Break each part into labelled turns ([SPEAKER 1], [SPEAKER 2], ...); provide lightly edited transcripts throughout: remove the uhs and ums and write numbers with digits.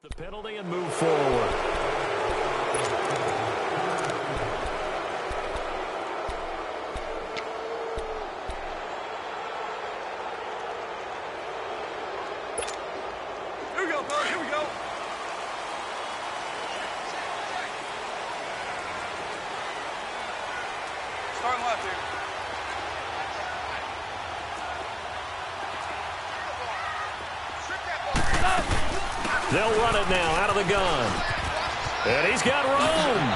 [SPEAKER 1] The penalty and move forward.
[SPEAKER 2] Here we go, fellas. Here we go. Starting left here.
[SPEAKER 1] They'll run it now out of the gun. And he's got room.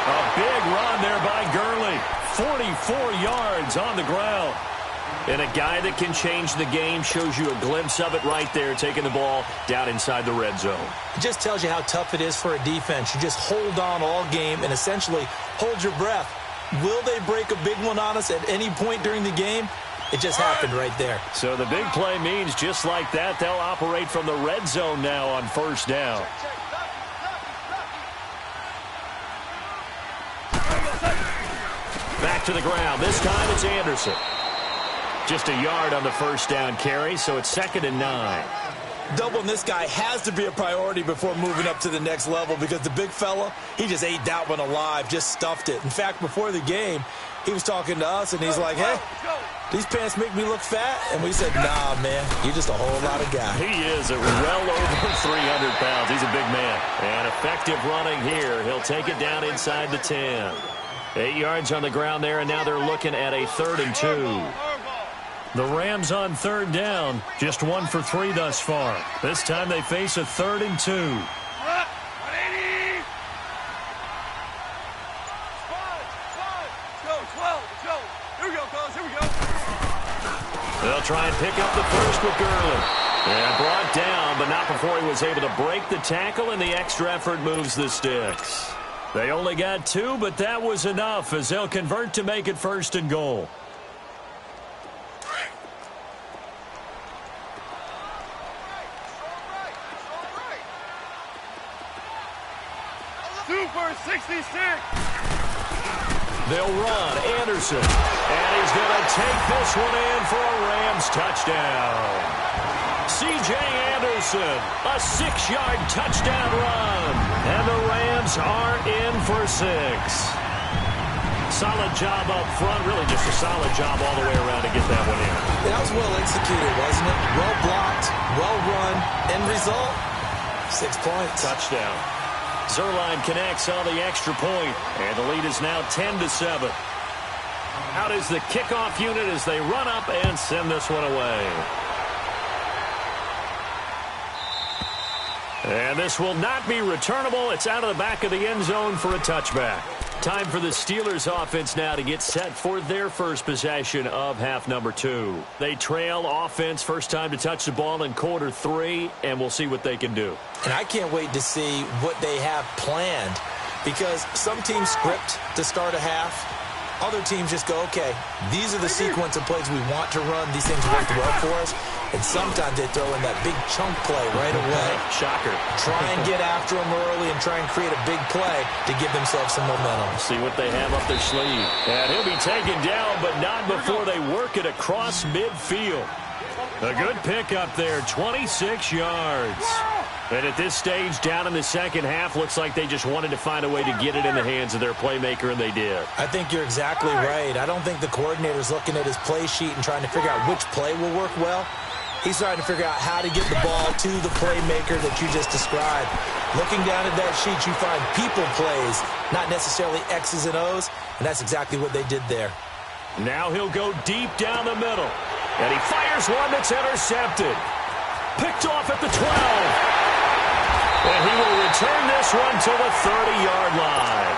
[SPEAKER 1] A big run there by Gurley. 44 yards on the ground. And a guy that can change the game, shows you a glimpse of it right there, taking the ball down inside the red zone.
[SPEAKER 3] It just tells you how tough it is for a defense. You just hold on all game and essentially hold your breath. Will they break a big one on us at any point during the game? It just happened right there.
[SPEAKER 1] So the big play means just like that, they'll operate from the red zone now on first down. Back to the ground. This time it's Anderson. Just a yard on the first down carry, so it's 2nd and 9.
[SPEAKER 3] Doubling this guy has to be a priority before moving up to the next level because the big fella, he just ate that one alive, just stuffed it. In fact, before the game, he was talking to us, and he's like, hey, these pants make me look fat. And we said, nah, man, you're just a whole lot of guy.
[SPEAKER 1] He is well over 300 pounds. He's a big man. And effective running here. He'll take it down inside the 10. 8 yards on the ground there, and now they're looking at a 3rd and 2. The Rams on 3rd down, just 1 for 3 thus far. This time they face a 3rd and 2.
[SPEAKER 2] 180. Let's go. Here we go, fellas. Here we go.
[SPEAKER 1] They'll try and pick up the first with Gurley. And brought down, but not before he was able to break the tackle, and the extra effort moves the sticks. They only got 2, but that was enough as they'll convert to make it 1st and goal.
[SPEAKER 2] Super 66.
[SPEAKER 1] They'll run Anderson, and he's going to take this one in for a Rams touchdown. C.J. Anderson, a 6-yard touchdown run, and the Rams are in for 6. Solid job up front, really just a solid job all the way around to get that one in.
[SPEAKER 3] That was well executed, wasn't it? Well blocked, well run, end result, 6 points.
[SPEAKER 1] Touchdown. Zerline connects on the extra point, and the lead is now 10-7. Out is the kickoff unit as they run up and send this one away. And this will not be returnable. It's out of the back of the end zone for a touchback. Time for the Steelers offense now to get set for their first possession of half number 2. They trail offense, first time to touch the ball in quarter 3, and we'll see what they can do.
[SPEAKER 3] And I can't wait to see what they have planned because some teams script to start a half. Other teams just go, okay, these are the sequence of plays we want to run. These things work well for us. And sometimes they throw in that big chunk play right away.
[SPEAKER 1] Shocker.
[SPEAKER 3] Try and get after them early and try and create a big play to give themselves some momentum.
[SPEAKER 1] See what they have up their sleeve. And he'll be taken down, but not before they work it across midfield. A good pickup there, 26 yards. And at this stage, down in the second half, looks like they just wanted to find a way to get it in the hands of their playmaker, and they did.
[SPEAKER 3] I think you're exactly right. I don't think the coordinator's looking at his play sheet and trying to figure out which play will work well. He's trying to figure out how to get the ball to the playmaker that you just described. Looking down at that sheet, you find people plays, not necessarily X's and O's, and that's exactly what they did there.
[SPEAKER 1] Now he'll go deep down the middle, and he fires one that's intercepted. Picked off at the 12. And he will return this one to the 30-yard line.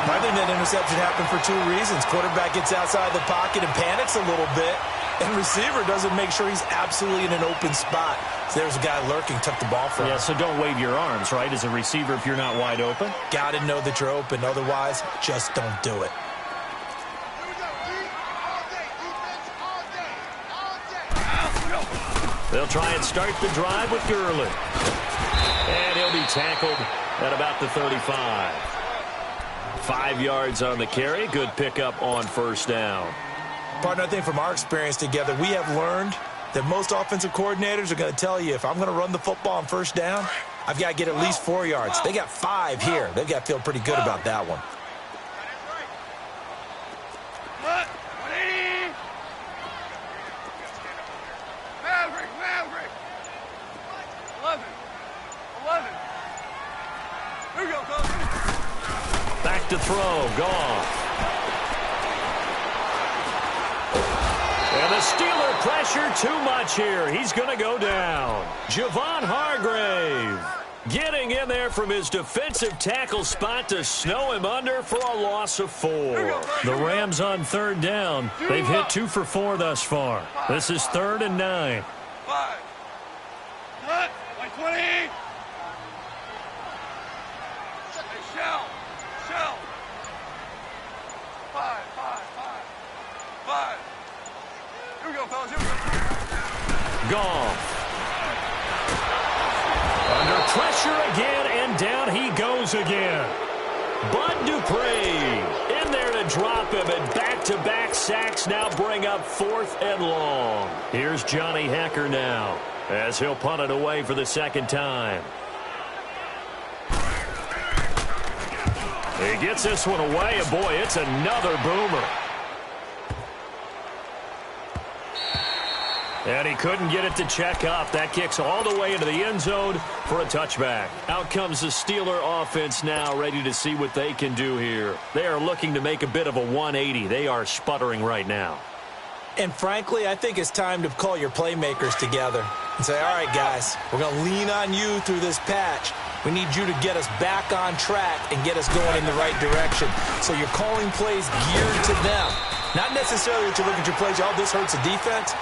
[SPEAKER 3] I think that interception happened for 2 reasons. Quarterback gets outside the pocket and panics a little bit, and receiver doesn't make sure he's absolutely in an open spot. So there's a guy lurking, took the ball from him.
[SPEAKER 1] Yeah, so don't wave your arms, right, as a receiver if you're not wide open.
[SPEAKER 3] Got to know that you're open. Otherwise, just don't do it.
[SPEAKER 1] They'll try and start the drive with Gurley. And he'll be tackled at about the 35. 5 yards on the carry. Good pickup on first down.
[SPEAKER 3] Partner, I think from our experience together, we have learned that most offensive coordinators are going to tell you, if I'm going to run the football on first down, I've got to get at least 4 yards. They got 5 here. They've got to feel pretty good about that one.
[SPEAKER 2] Maverick. 11. Here we go, coach.
[SPEAKER 1] Back to throw. Goff. And the Steeler pressure too much here. He's going to go down. Javon Hargrave getting in there from his defensive tackle spot to snow him under for a loss of 4. The Rams on third down. They've hit 2 for 4 thus far. This is 3rd and 9.
[SPEAKER 2] 5. Cut. 20. Hey, shell. 5. Here we go, fellas. Here we go.
[SPEAKER 1] Goff. Under pressure again, and down he goes again. Bud Dupree in there to drop him, and back-to-back sacks now bring up 4th and long. Here's Johnny Hecker now, as he'll punt it away for the second time. He gets this one away, and boy, it's another boomer. And he couldn't get it to check up. That kicks all the way into the end zone for a touchback. Out comes the Steeler offense now, ready to see what they can do here. They are looking to make a bit of a 180. They are sputtering right now.
[SPEAKER 3] And frankly, I think it's time to call your playmakers together and say, all right, guys, we're going to lean on you through this patch. We need you to get us back on track and get us going in the right direction. So you're calling plays geared to them. Not necessarily that you look at your plays, oh, this hurts the defense.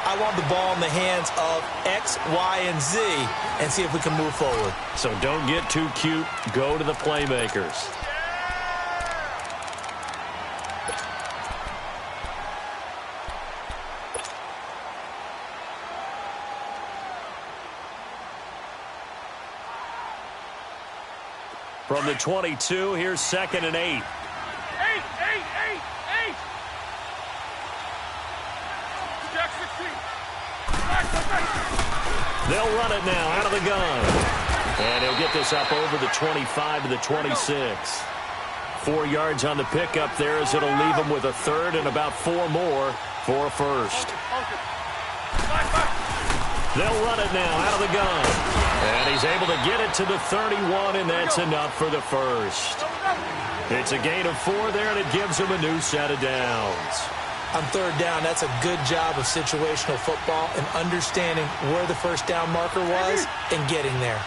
[SPEAKER 3] I want the ball in the hands of X, Y, and Z and see if we can move forward.
[SPEAKER 1] So don't get too cute. Go to the playmakers. From the 22, here's 2nd and 8.
[SPEAKER 2] 8. Jack 16.
[SPEAKER 1] They'll run it now out of the gun. And he'll get this up over the 25 to the 26. 4 yards on the pickup there, as it'll leave him with a 3rd and about 4 more for a first. They'll run it now out of the gun. And he's able to get it to the 31, and that's enough for the first. It's a gain of 4 there, and it gives him a new set of downs.
[SPEAKER 3] On third down, that's a good job of situational football and understanding where the first down marker was and getting there.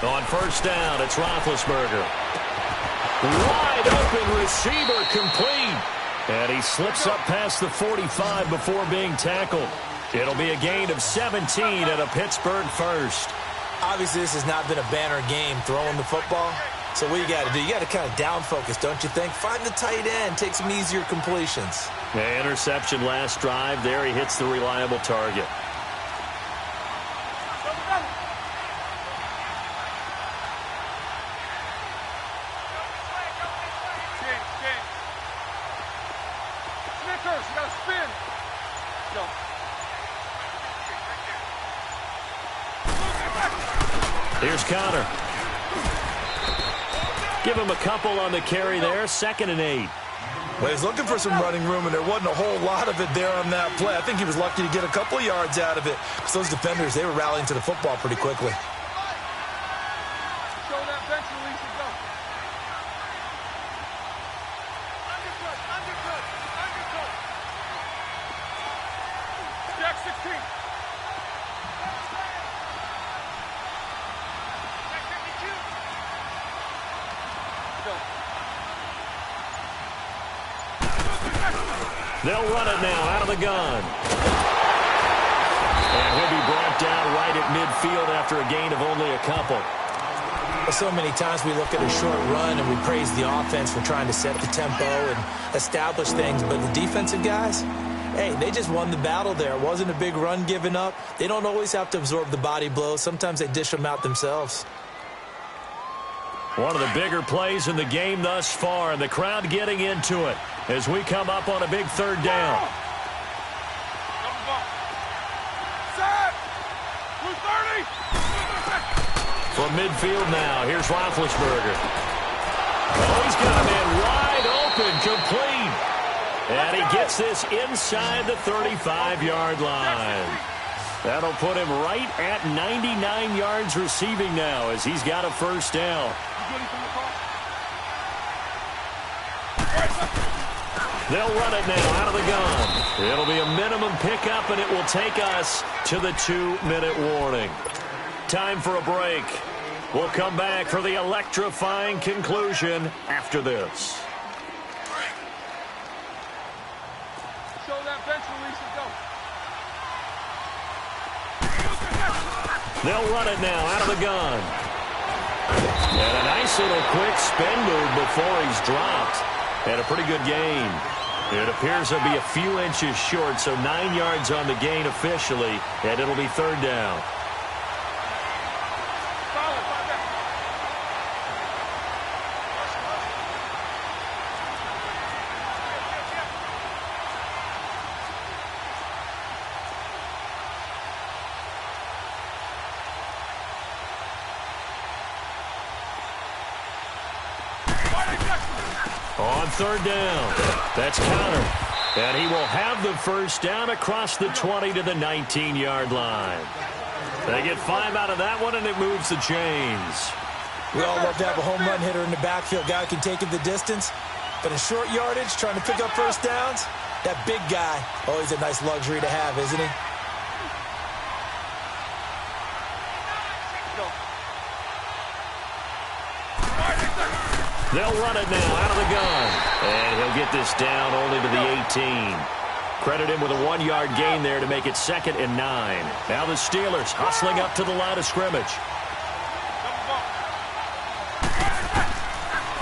[SPEAKER 1] On first down, it's Roethlisberger. Wide open receiver, complete. And he slips up past the 45 before being tackled. It'll be a gain of 17 and a Pittsburgh first.
[SPEAKER 3] Obviously, this has not been a banner game throwing the football. So what you got to do, you got to kind of down focus, don't you think? Find the tight end, take some easier completions.
[SPEAKER 1] The interception last drive there. He hits the reliable target. Here's Connor. Give him a couple on the carry there. 2nd and 8.
[SPEAKER 3] Well, he's looking for some running room, and there wasn't a whole lot of it there on that play. I think he was lucky to get a couple yards out of it, because those defenders, they were rallying to the football pretty quickly.
[SPEAKER 2] Show that bench release and go. Undercut. Jack 16.
[SPEAKER 1] They'll run it now out of the gun. And he'll be brought down right at midfield after a gain of only a couple.
[SPEAKER 3] So many times we look at a short run and we praise the offense for trying to set the tempo and establish things, but the defensive guys, Hey, they just won the battle there. It wasn't a big run given up. They don't always have to absorb the body blows. Sometimes they dish them out themselves.
[SPEAKER 1] One of the bigger plays in the game thus far, and the crowd getting into it as we come up on a big third down.
[SPEAKER 2] Set! 230!
[SPEAKER 1] From midfield now, here's Roethlisberger. Oh, he's got a man wide open, complete. And he gets this inside the 35-yard line. That'll put him right at 99 yards receiving now as he's got a first down. They'll run it now out of the gun. It'll be a minimum pickup, and it will take us to the 2-minute warning. Time for a break. We'll come back for the electrifying conclusion after this.
[SPEAKER 2] Show that bench release and go.
[SPEAKER 1] They'll run it now out of the gun. And a nice little quick spin move before he's dropped. And a pretty good gain. It appears he'll be a few inches short, so 9 yards on the gain officially, and it'll be third down. On third down, that's counter. And he will have the first down across the 20 to the 19-yard line. They get 5 out of that one, and it moves the chains.
[SPEAKER 3] We all love to have a home run hitter in the backfield. Guy can take it the distance. But in short yardage, trying to pick up first downs, that big guy, always a nice luxury to have, isn't he?
[SPEAKER 1] They'll run it now out of the gun. And he'll get this down only to the 18. Credit him with a 1-yard gain there to make it 2nd and 9. Now the Steelers hustling up to the line of scrimmage.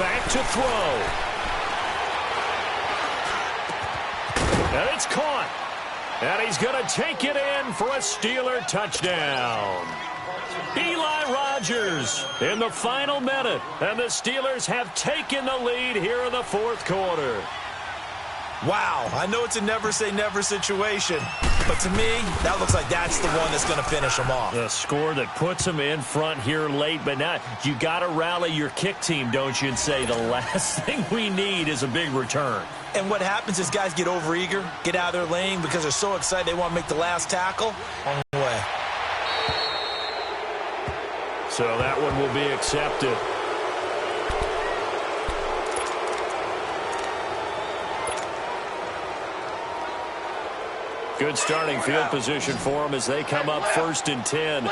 [SPEAKER 1] Back to throw. And it's caught. And he's going to take it in for a Steeler touchdown. Eli Rogers in the final minute, and the Steelers have taken the lead here in the fourth quarter.
[SPEAKER 3] Wow, I know it's a never-say-never situation, but to me, that looks like that's the one that's going to finish them off.
[SPEAKER 1] The score that puts them in front here late, but now you got to rally your kick team, don't you, and say the last thing we need is a big return.
[SPEAKER 3] And what happens is guys get overeager, get out of their lane because they're so excited they want to make the last tackle. On the way.
[SPEAKER 1] So that one will be accepted. Good starting field position for them as they come up 1st and 10.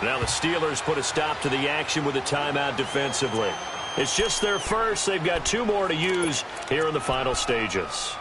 [SPEAKER 1] Now the Steelers put a stop to the action with a timeout defensively. It's just their first. They've got 2 more to use here in the final stages.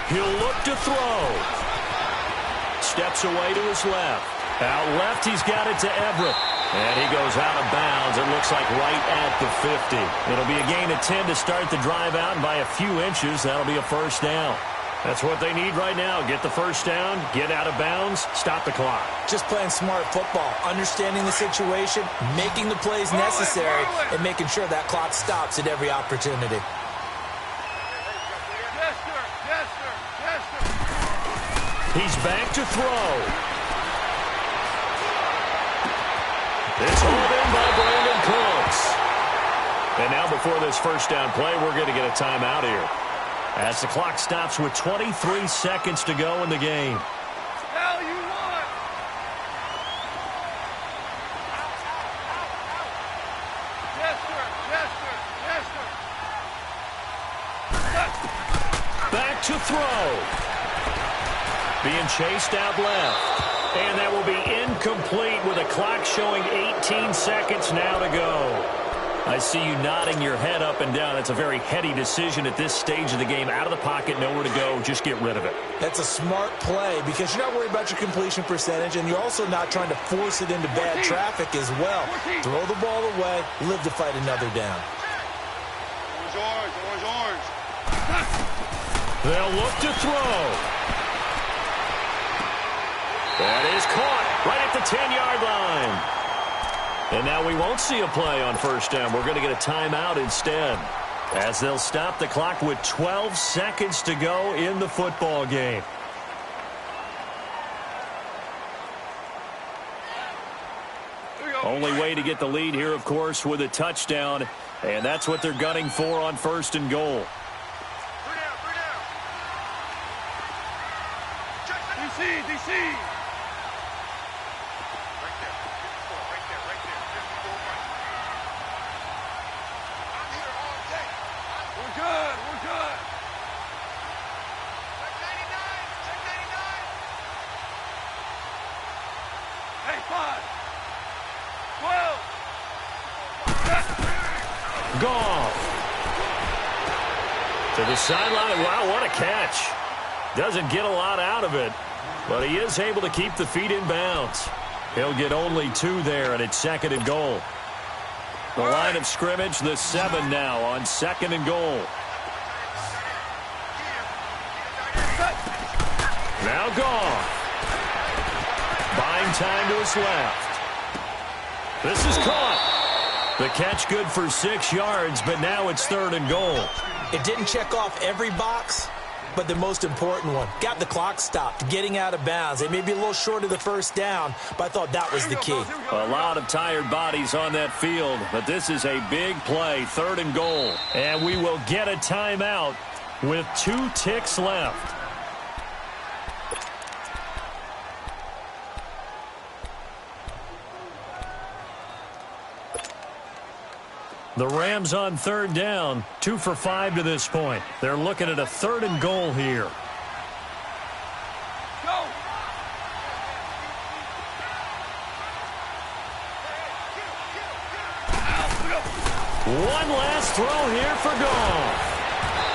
[SPEAKER 1] He'll look to throw. Steps away to his left. Out left, he's got it to Everett. And he goes out of bounds. It looks like right at the 50. It'll be a gain of 10 to start the drive out, and by a few inches, that'll be a first down. That's what they need right now. Get the first down, get out of bounds, stop the clock. Just playing smart football, understanding the situation, making the plays necessary, and making sure that clock stops at every opportunity. He's back to throw. It's hauled in by Brandon Cooks. And now before this first down play, we're going to get a timeout here. As the clock stops with 23 seconds to go in the game.
[SPEAKER 2] Hell you want?
[SPEAKER 1] throw. Being chased out left. And that will be incomplete with a clock showing 18 seconds now to go. I see you nodding your head up and down. That's a very heady decision at this stage of the game. Out of the pocket, nowhere to go. Just get rid of it.
[SPEAKER 3] That's a smart play because you're not worried about your completion percentage, and you're also not trying to force it into bad traffic as well. Throw the ball away, live to fight another down.
[SPEAKER 2] Orange.
[SPEAKER 1] They'll look to throw. That is caught right at the 10-yard line. And now we won't see a play on first down. We're going to get a timeout instead, as they'll stop the clock with 12 seconds to go in the football game. Only way to get the lead here, of course, with a touchdown, and that's what they're gunning for on first and goal.
[SPEAKER 2] DC. We're good. Hey, 5. 12.
[SPEAKER 1] Gone. To the sideline. Wow, what a catch. Doesn't get a lot out of it, but he is able to keep the feet in bounds. He'll get only 2 there, and it's second and goal. The line of scrimmage, the 7 now on second and goal. Now gone. Buying time to his left. This is caught. The catch good for 6 yards, but now it's third and goal.
[SPEAKER 3] It didn't check off every box, but the most important one. Got the clock stopped, getting out of bounds. They may be a little short of the first down, but I thought that was the key.
[SPEAKER 1] A lot of tired bodies on that field, but this is a big play, third and goal. And we will get a timeout with 2 ticks left. The Rams on third down, 2 for 5 to this point. They're looking at a third and goal here.
[SPEAKER 2] Go.
[SPEAKER 1] One last throw here for Goff.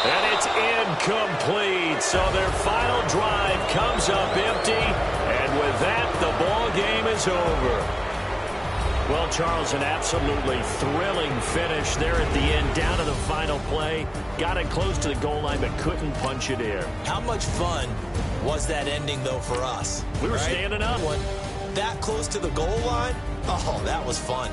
[SPEAKER 1] And it's incomplete. So their final drive comes up empty. And with that, the ball game is over. Well, Charles, an absolutely thrilling finish there at the end, down to the final play. Got it close to the goal line, but couldn't punch it in.
[SPEAKER 3] How much fun was that ending, though, for us?
[SPEAKER 1] We were standing up.
[SPEAKER 3] That close to the goal line? Oh, that was fun.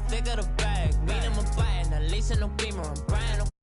[SPEAKER 4] thick of the bag. Meet him a bite, at least in no beamer. I'm Brian.